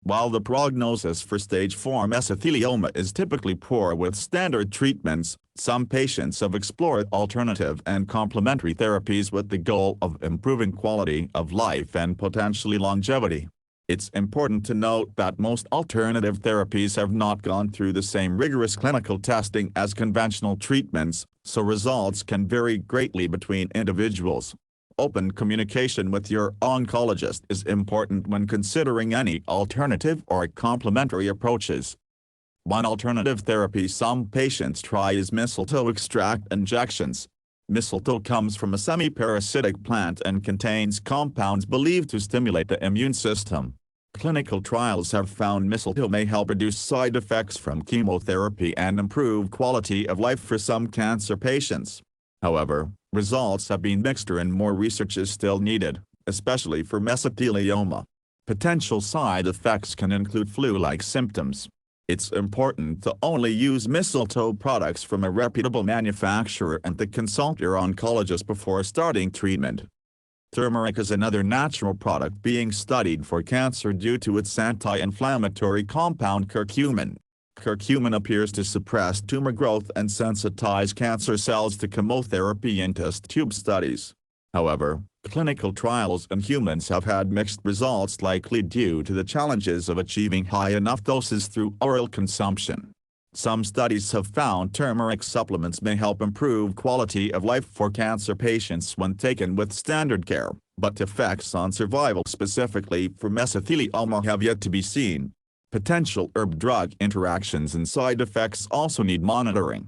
While the prognosis for stage 4 mesothelioma is typically poor with standard treatments, some patients have explored alternative and complementary therapies with the goal of improving quality of life and potentially longevity. It's important to note that most alternative therapies have not gone through the same rigorous clinical testing as conventional treatments, so results can vary greatly between individuals. Open communication with your oncologist is important when considering any alternative or complementary approaches. One alternative therapy some patients try is mistletoe extract injections. Mistletoe comes from a semi-parasitic plant and contains compounds believed to stimulate the immune system. Clinical trials have found mistletoe may help reduce side effects from chemotherapy and improve quality of life for some cancer patients. However, results have been mixed and more research is still needed, especially for mesothelioma. Potential side effects can include flu-like symptoms. It's important to only use mistletoe products from a reputable manufacturer and to consult your oncologist before starting treatment. Turmeric is another natural product being studied for cancer due to its anti-inflammatory compound curcumin. Curcumin appears to suppress tumor growth and sensitize cancer cells to chemotherapy in test tube studies. However, clinical trials in humans have had mixed results, likely due to the challenges of achieving high enough doses through oral consumption. Some studies have found turmeric supplements may help improve quality of life for cancer patients when taken with standard care, but effects on survival specifically for mesothelioma have yet to be seen. Potential herb-drug interactions and side effects also need monitoring.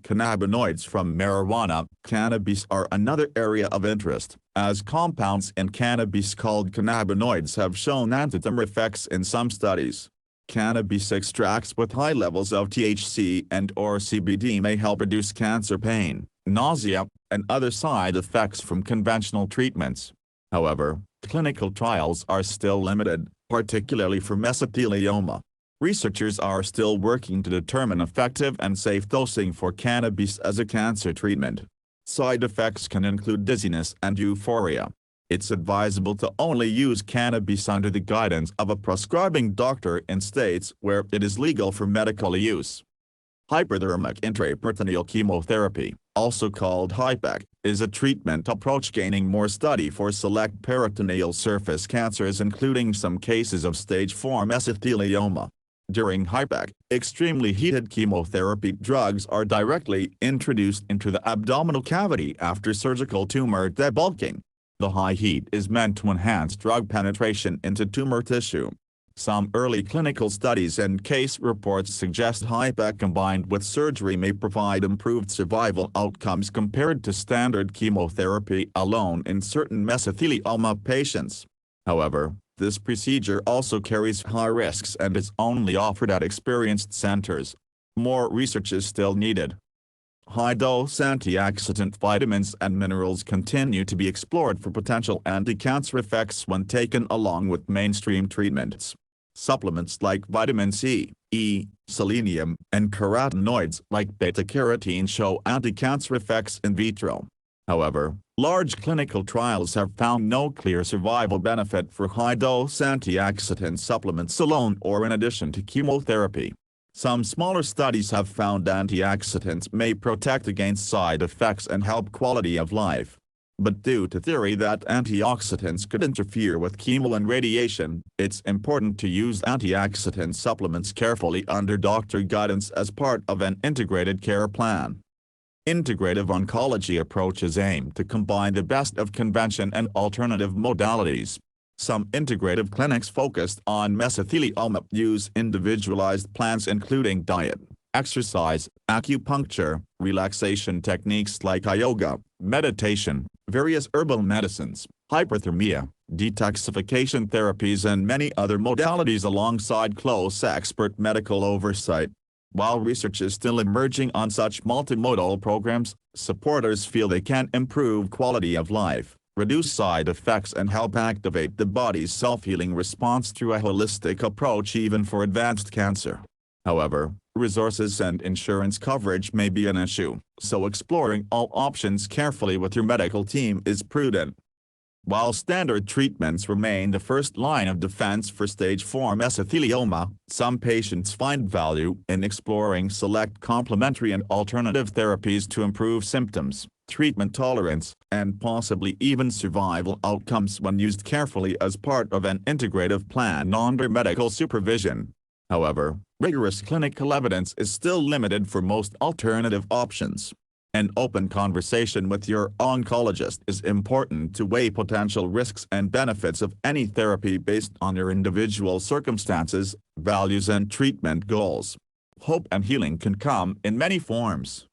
Cannabinoids from marijuana, cannabis are another area of interest, as compounds in cannabis called cannabinoids have shown antitumor effects in some studies. Cannabis extracts with high levels of THC and/or CBD may help reduce cancer pain, nausea, and other side effects from conventional treatments. However, clinical trials are still limited, particularly for mesothelioma. Researchers are still working to determine effective and safe dosing for cannabis as a cancer treatment. Side effects can include dizziness and euphoria. It's advisable to only use cannabis under the guidance of a prescribing doctor in states where it is legal for medical use. Hyperthermic intraperitoneal chemotherapy, also called HIPEC, is a treatment approach gaining more study for select peritoneal surface cancers, including some cases of stage 4 mesothelioma. During HIPEC, extremely heated chemotherapy drugs are directly introduced into the abdominal cavity after surgical tumor debulking. The high heat is meant to enhance drug penetration into tumor tissue. Some early clinical studies and case reports suggest HIPEC combined with surgery may provide improved survival outcomes compared to standard chemotherapy alone in certain mesothelioma patients. However, this procedure also carries high risks and is only offered at experienced centers. More research is still needed. High-dose antioxidant vitamins and minerals continue to be explored for potential anti-cancer effects when taken along with mainstream treatments. Supplements like vitamin C, E, selenium, and carotenoids like beta-carotene show anti-cancer effects in vitro. However, large clinical trials have found no clear survival benefit for high-dose antioxidant supplements alone or in addition to chemotherapy. Some smaller studies have found antioxidants may protect against side effects and help quality of life. But due to theory that antioxidants could interfere with chemo and radiation, it's important to use antioxidant supplements carefully under doctor guidance as part of an integrated care plan. Integrative oncology approaches aim to combine the best of convention and alternative modalities. Some integrative clinics focused on mesothelioma use individualized plans including diet, exercise, acupuncture, relaxation techniques like yoga, meditation, various herbal medicines, hyperthermia, detoxification therapies and many other modalities alongside close expert medical oversight. While research is still emerging on such multimodal programs, supporters feel they can improve quality of life, reduce side effects and help activate the body's self-healing response through a holistic approach even for advanced cancer. However, resources and insurance coverage may be an issue, so exploring all options carefully with your medical team is prudent. While standard treatments remain the first line of defense for stage 4 mesothelioma, some patients find value in exploring select complementary and alternative therapies to improve symptoms, treatment tolerance, and possibly even survival outcomes when used carefully as part of an integrative plan under medical supervision. However, rigorous clinical evidence is still limited for most alternative options. An open conversation with your oncologist is important to weigh potential risks and benefits of any therapy based on your individual circumstances, values, and treatment goals. Hope and healing can come in many forms.